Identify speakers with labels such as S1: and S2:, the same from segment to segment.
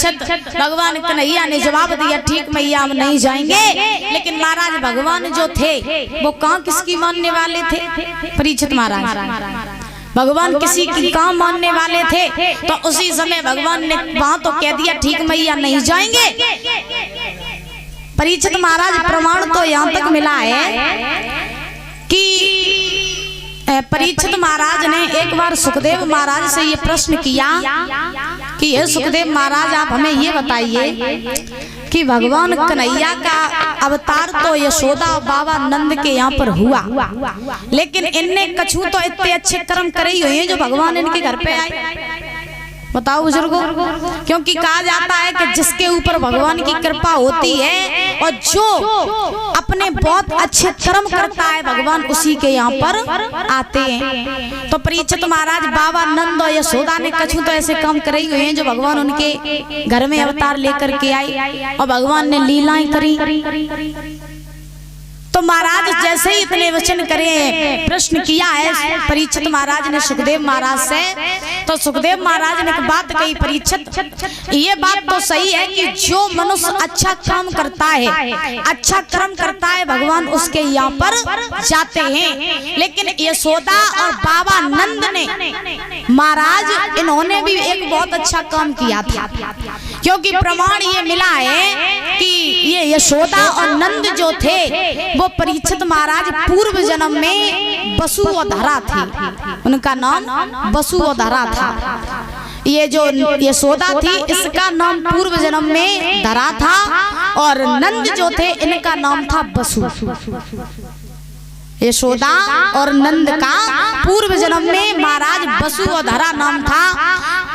S1: परीक्षित भगवान कन्हैया ने जवाब दिया ठीक मैया हम नहीं जाएंगे। लेकिन महाराज भगवान जो थे वो कहाँ किसकी मानने वाले थे? परीक्षित महाराज भगवान किसी की काम मानने वाले थे। तो उसी समय भगवान ने वहां तो कह दिया ठीक मैया नहीं जाएंगे। परीक्षित महाराज प्रमाण तो यहाँ तक मिला है कि परीक्षित महाराज ने एक बार सुखदेव महाराज से ये प्रश्न किया कि हे सुखदेव महाराज आप हमें ये बताइए कि भगवान कन्हैया का अवतार तो यशोदा और बाबा नंद के यहाँ पर हुआ, लेकिन इनने कछु तो इतने अच्छे कर्म करे ही हुए हैं जो भगवान इनके घर पे आए। बताओ बुजुर्गों, क्योंकि कहा जाता है कि जिसके ऊपर भगवान की कृपा होती है और जो अपने बहुत अच्छे कर्म करता है भगवान उसी के यहाँ पर आते हैं। तो परीक्षित महाराज बाबा नंद और यशोदा ने कछु तो ऐसे काम करे हुए हैं जो भगवान उनके घर में अवतार लेकर के आए और भगवान ने लीलाएं करी। तो महाराज जैसे ही इतने वचन करे प्रश्न किया है परीक्षित महाराज ने सुखदेव महाराज से, तो सुखदेव महाराज ने एक बात कही परीक्षित ये बात तो सही है कि जो मनुष्य अच्छा काम करता है अच्छा कर्म करता है भगवान उसके यहाँ पर जाते हैं। लेकिन यशोदा और बाबा नंद ने महाराज इन्होंने भी एक बहुत अच्छा काम किया था, क्योंकि प्रमाण ये मिला है कि ये यशोदा और नंद जो थे वो परीक्षित महाराज पूर्व जन्म में वसुधरा थी, उनका नाम वसुधरा था। ये जो यशोदा थी इसका नाम पूर्व जन्म में धरा था और नंद जो थे इनका नाम था वसु। यशोदा और नंद का पूर्व जन्म में महाराज वसुधरा नाम था।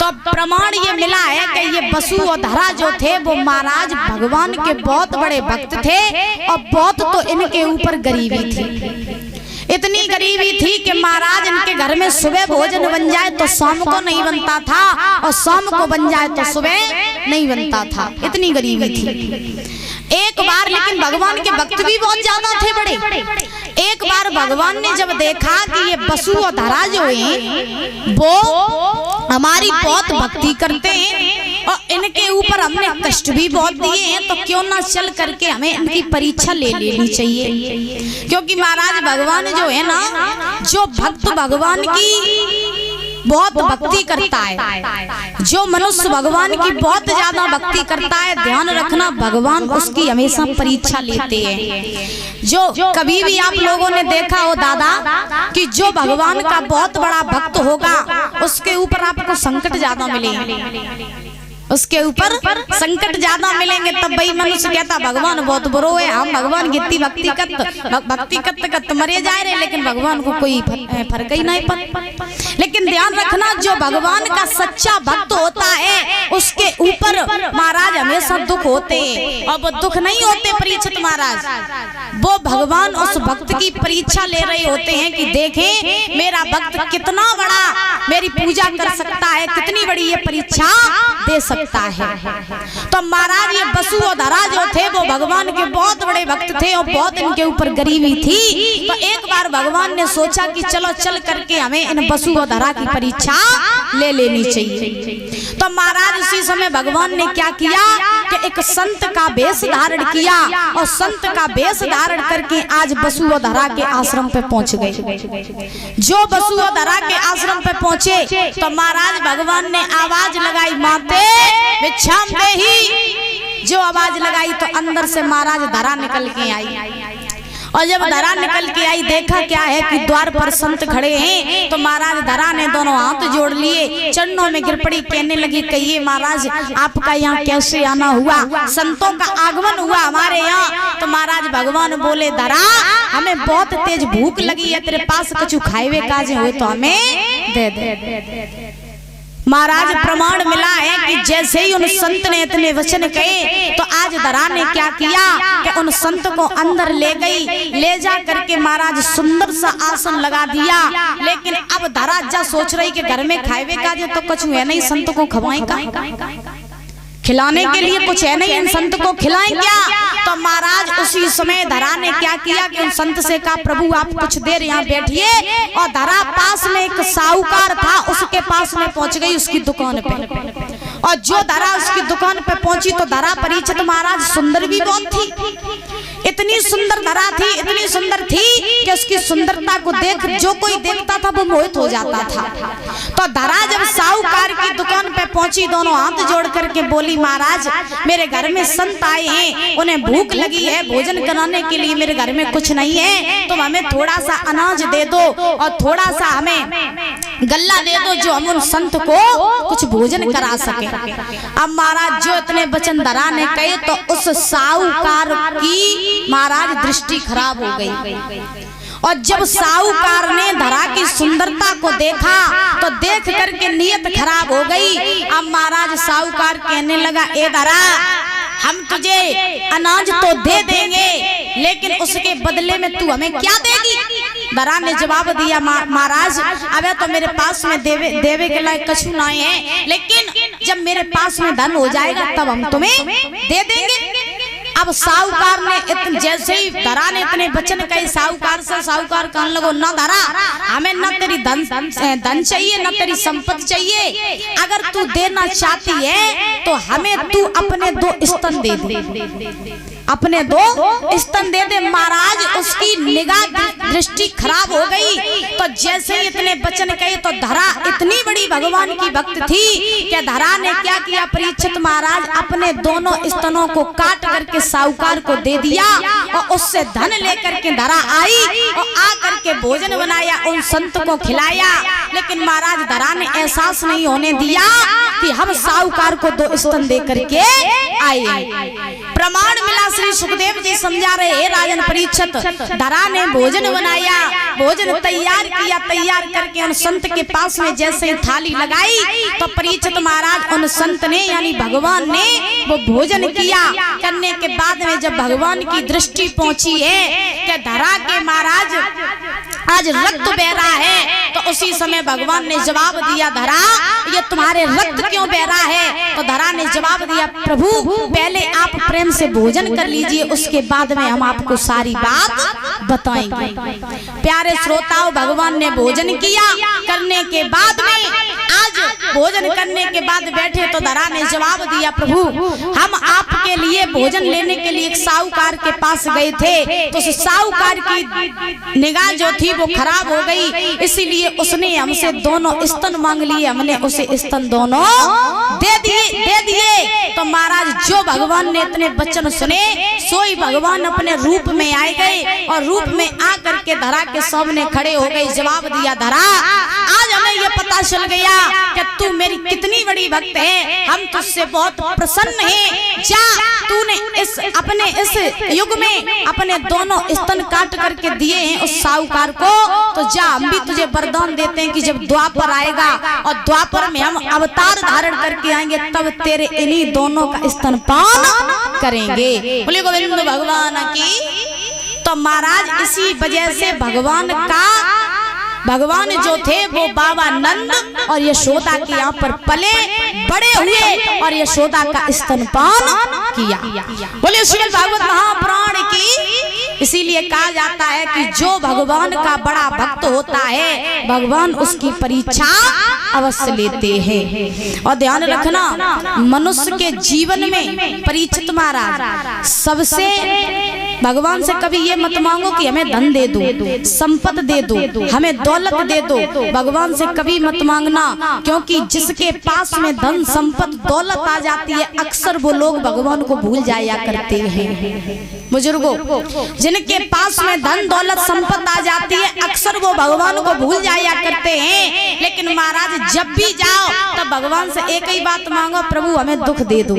S1: तो प्रमाण ये मिला है कि ये वसुधरा जो थे वो महाराज भगवान के बहुत बड़े भक्त थे और बहुत तो इनके ऊपर गरीबी थी, इतनी गरीबी थी कि महाराज इनके घर में सुबह भोजन बन जाए तो शाम को नहीं बनता था और शाम को बन जाए तो सुबह नहीं बनता था, इतनी गरीबी थी। एक बार लेकिन भगवान के भक्त भी बहुत ज्यादा थे बड़े। एक बार भगवान ने जब देखा कि ये वसुधरा जो है वो हमारी बहुत भक्ति करते हैं और इनके ऊपर हमने कष्ट भी बहुत दिए हैं, तो क्यों ना चल करके हमें इनकी परीक्षा ले लेनी चाहिए। क्योंकि महाराज भगवान जो है ना, जो भक्त भगवान की बहुत भक्ति करता है, जो मनुष्य भगवान की बहुत ज्यादा भक्ति करता है, ध्यान रखना भगवान उसकी हमेशा परीक्षा लेते हैं। जो कभी भी आप लोगों ने देखा हो दादा कि जो भगवान का बहुत बड़ा भक्त होगा उसके ऊपर आपको संकट ज्यादा मिलेंगे, उसके ऊपर संकट ज्यादा मिलेंगे। तब भाई मनुष्य कहता भगवान बहुत बुरो है, हम भगवान की भक्ति कत मरे जा रहे, लेकिन भगवान को कोई फर्क ही नहीं पड़ता। लेकिन ध्यान रखना जो भगवान का सच्चा भक्त होता है उसके ऊपर महाराज हमेशा दुख होते हैं, और वो दुख नहीं होते परीक्षित महाराज, वो भगवान उस भक्त की परीक्षा ले रहे होते हैं कि देखें मेरा भक्त कितना बड़ा मेरी पूजा कर सकता है, कितनी बड़ी ये परीक्षा दे सकता है। तो महाराज ये वसुधरा जो थे वो भगवान के बहुत बड़े भक्त थे और बहुत इनके ऊपर गरीबी थी। तो एक बार भगवान ने सोचा कि चलो चल करके हमें इन वसुधरा की परीक्षा ले लेनी चाहिए। तो महाराज उसी समय भगवान ने क्या किया कि एक संत का वेश धारण किया और संत का वेश धारण करके आज वसुधरा के आश्रम पे पहुंच गए। जो वसुधरा के आश्रम पे पहुंचे तो महाराज भगवान ने आवाज लगाई माते भिक्षाम देहि। जो आवाज लगाई तो अंदर से महाराज धरा निकल के आई, और जब धरा निकल के आई देखा क्या है कि द्वार पर संत खड़े हैं। तो महाराज धरा ने दोनों हाथ जोड़ लिए, चरणों में गिर पड़ी, कहने लगी कहिए महाराज आपका यहाँ कैसे आना हुआ, संतों का आगमन हुआ हमारे यहाँ। तो महाराज भगवान बोले धरा हमें बहुत तेज भूख लगी है, तेरे पास कुछ खाए काजे हुए तो हमें दे दे। महाराज प्रमाण मिला है कि जैसे ही उन संत ने इतने वचन कहे तो आज धरा ने क्या किया कि उन संत को अंदर ले गई, ले जा करके महाराज सुंदर सा आसन लगा दिया। लेकिन अब धरा जा सोच रही कि घर में खाए काजे तो कुछ है नहीं, संत को खवाएं का, खिलाने के लिए कुछ है नहीं, इन संत को खिलाएं क्या। तो महाराज उसी समय धरा ने क्या किया कि उन संत से कहा प्रभु आप कुछ देर यहाँ बैठिए, और धरा पास में एक साहूकार था उसके पास में पहुंच गई उसकी दुकान पे, और जो धरा उसकी दुकान पे पहुंची तो धरा परीक्षित महाराज सुंदर भी बहुत थी, इतनी सुंदर धरा थी, इतनी सुंदर थी कि उसकी सुंदरता को देख जो कोई देखता था वो मोहित हो जाता था। तो धरा जब साहूकार की दुकान पे पहुंची, दोनों हाथ जोड़ करके बोली, महाराज मेरे घर में संत आए हैं, उन्हें भूख लगी है, भोजन कराने के लिए मेरे घर में कुछ नहीं है, तो हमें थोड़ा सा अनाज दे दो और थोड़ा सा हमें गल्ला दे दो जो हम उन संत को कुछ भोजन करा सके। अब महाराज जो इतने वचन धरा ने कहे तो उस साहूकार की महाराज दृष्टि खराब हो गई। और जब साहूकार ने धरा की सुंदरता को देखा तो देख करके नियत खराब हो गई। अब महाराज साहूकार कहने लगा, ए धरा हम तुझे अनाज तो दे देंगे, लेकिन उसके बदले में तू हमें क्या देगी? धरा ने जवाब दिया, महाराज अबे तो मेरे पास में देवे के लायक कछु नहीं है, लेकिन जब मेरे पास में धन हो जाएगा तब हम तुम्हें दे देंगे। अब साहूकार ने जैसे ही धरा ने इतने वचन कहे साहूकार से, साहूकार कहने लगो, ना धरा हमें न तेरी धन चाहिए न तेरी संपत्ति चाहिए, अगर तू देना चाहती है तो हमें तू अपने 2 स्तन दे दे, अपने 2 स्तन दे दे। महाराज उसकी निगाह दृष्टि खराब हो गई। तो जैसे ही इतने वचन कहे तो धरा इतनी बड़ी भगवान की भक्त थी कि धरा ने क्या किया, परीक्षित महाराज अपने दोनों स्तनों को काट करके साहूकार को दे दिया और उससे धन लेकर के धरा आई और आकर के भोजन बनाया, उन संत को खिलाया। लेकिन महाराज धरा ने एहसास नहीं होने दिया कि हम साहूकार को 2 स्तन दे करके आए। प्रमाण मिला, श्री सुखदेव जी समझा रहे, राजन परीक्षित धरा ने भोजन बनाया, भोजन तैयार किया, तैयार करके उन संत के पास में जैसे थाली लगाई तो परीक्षित महाराज उन संत ने यानी भगवान ने वो भोजन किया। करने के बाद में जब भगवान की दृष्टि पहुंची है कि धरा के महाराज आज रक्त बह रहा है, तो उसी समय भगवान ने जवाब दिया, धरा ये तुम्हारे रक्त क्यों बह रहा है? तो धरा ने जवाब दिया, प्रभु पहले आप प्रेम से भोजन कर लीजिए, उसके बाद में हम आपको सारी बात बताएंगे। प्यारे श्रोताओं, भगवान ने भोजन किया, करने के बाद में आज भोजन करने के बाद बैठे तो धरा ने जवाब दिया, प्रभु हम आपके लिए भोजन लेने के लिए एक साहूकार के पास गए थे, तो उस साहूकार की निगाह जो थी वो खराब हो गई, इसीलिए उसने हमसे 2 स्तन मांग लिए, हमने उसे स्तन दोनों दे दिए। तो महाराज जो भगवान ने इतने वचन सुने सोई भगवान अपने रूप में आए गए और रूप में आकर के धरा के सामने खड़े हो गए। जवाब दिया, धरा आज हमें ये पता चल गया कि तू मेरी कितनी बड़ी भक्त है, हम तुझसे बहुत प्रसन्न हैं। जा तूने अपने इस युग में अपने 2 स्तन काट करके दिए हैं उस साहूकार को, तो जा हम भी तुझे वरदान देते हैं कि जब द्वापर आएगा और द्वापर में हम अवतार धारण करके आएंगे तब तेरे इन्हीं दोनों का स्तनपान करेंगे। बोले गोविंद भगवान की। तो महाराज इसी वजह से भगवान जो थे वो बाबा नंद और यशोदा के यहाँ पर पले बड़े हुए और यशोदा का स्तनपान किया। बोले श्रीमद् भागवत महापुराण की। इसीलिए कहा जाता है कि जो भगवान का बड़ा भक्त होता है भगवान उसकी परीक्षा अवश्य लेते हैं। और ध्यान रखना, मनुष्य के जीवन में परीक्षित महाराज सबसे भगवान से कभी ये मत मांगो कि हमें धन दे दो, संपत्ति दे दो, हमें दौलत दे दो। भगवान से कभी मत मांगना, क्योंकि जिसके पास में धन संपत्ति दौलत आ जाती है अक्सर वो लोग भगवान को भूल जाया करते हैं। बुजुर्गों, जिनके पास में धन दौलत संपत्ति आ जाती है अक्सर वो भगवान को भूल जाया करते हैं। लेकिन महाराज जब भी जाओ तब भगवान से एक ही बात मांगो, प्रभु हमें दुख दे दो,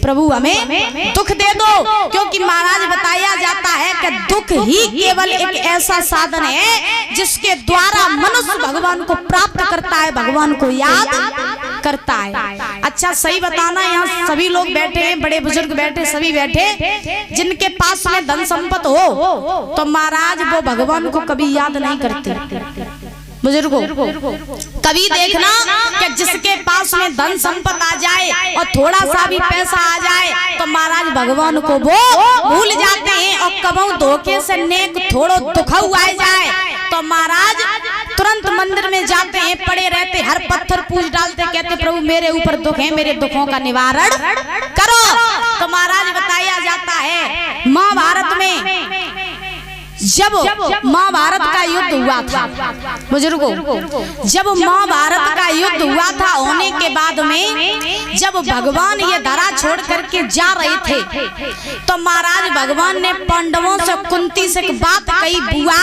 S1: प्रभु हमें दुख दे दो। क्योंकि महाराज बताया जाता है कि दुख ही केवल एक ऐसा साधन है जिसके द्वारा मनुष्य भगवान को प्राप्त करता है, भगवान को याद करता है। अच्छा सही बताना, यहाँ सभी लोग बैठे हैं, बड़े बुजुर्ग बैठे, सभी बैठे, जिनके पास में धन संपत्ति हो तो महाराज वो भगवान को कभी याद नहीं करते। बुजुर्गों, कभी देखना कि जिसके पास में धन संपत्ति आ जाए और थोड़ा सा भी पैसा आ जाए तो महाराज भगवान को वो भूल जाते हैं। और कबहू धोखे से नेक थोड़ो दुख हुआ जाए तो महाराज तुरंत मंदिर में जाते हैं, पड़े रहते, हर पत्थर पूज डालते, कहते प्रभु मेरे ऊपर दुख है, मेरे दुखों का निवारण करो। तो महाराज बताया जाता है महाभारत में जब महाभारत का युद्ध हुआ था, बुजुर्गों, जब महाभारत का युद्ध हुआ था होने के बाद में जब भगवान ये धरा छोड़ करके जा रहे थे तो महाराज भगवान ने पांडवों से, कुंती से एक बात कही, बुआ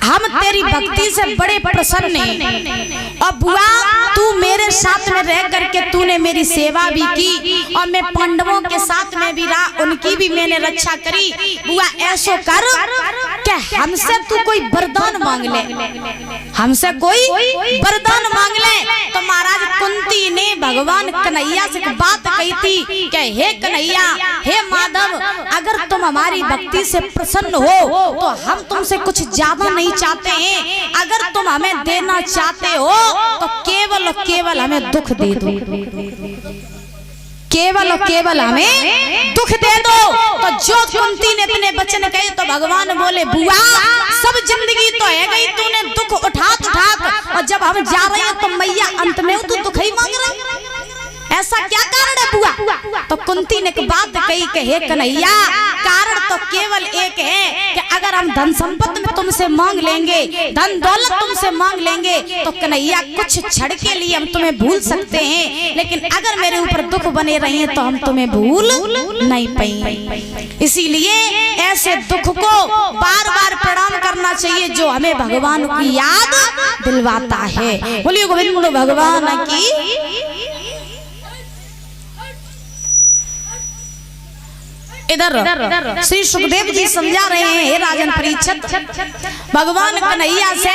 S1: हम तेरी भक्ति से बड़े प्रसन्न हैं और बुआ तू मेरे साथ में रह करके तूने मेरी सेवा भी की और मैं पांडवों के साथ में भी रहा, उनकी भी मैंने रक्षा करी। बुआ ऐसो कर कि हमसे तू कोई वरदान मांग ले, हमसे कोई वरदान मांग ले। तो महाराज कुंती ने भगवान कन्हैया से बात कही थी कि हे कन्हैया, हे माधव, अगर तुम हमारी भक्ति से प्रसन्न हो तो हम तुमसे कुछ ज्यादा नहीं चाहते हैं, अगर तुम हमें देना चाहते हो तो केवल केवल हमें दुख दे दो, केवल केवल हमें दुख दे दो। तो जो कुंती ने इतने वचन कहे तो भगवान बोले बुआ सब जिंदगी तो है गई, तूने दुख उठात और जब हम जा रहे हैं तो मैया अंत में तू दुख ही मांग रहा है, ऐसा क्या कारण है बुआ? तो कुंती ने एक बात कही कि हे कन्हैया, कारण तो केवल एक है कि अगर हम धन संपत्ति में तुमसे मांग लेंगे, धन दौलत तुमसे मांग लेंगे तो कन्हैया कुछ क्षण के लिए हम तुम्हें भूल सकते हैं, लेकिन अगर मेरे ऊपर दुख बने रहे तो हम तुम्हें भूल नहीं पाएंगे। इसीलिए ऐसे दुख को बार बार प्रणाम करना चाहिए जो हमें भगवान की याद दिलवाता है। बोलिए गोविंद भगवान की। इधर श्री सुखदेव जी समझा रहे हैं, हे राजन परीक्षित, भगवान कन्हैया से